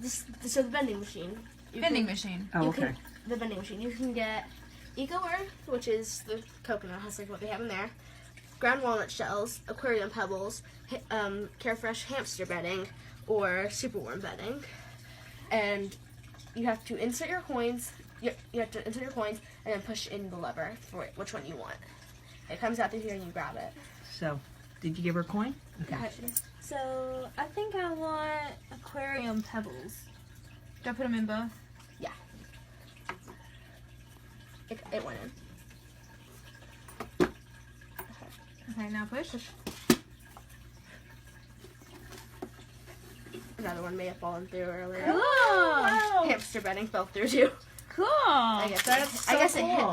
So the vending machine. Vending machine. Oh, okay. The vending machine. You can get Eco Earth, which is the coconut husk, like what they have in there. Ground walnut shells, aquarium pebbles, Carefresh hamster bedding, or superworm bedding. And you have to insert your coins. You have to insert your coins and then push in the lever for which one you want. It comes out through here and you grab it. So, did you give her a coin? Okay. So, I think I want aquarium pebbles. Do I put them in both? Yeah. It went in. Okay, now push. Another one may have fallen through earlier. Cool! Hamster bedding fell through too. Cool! I guess it hit.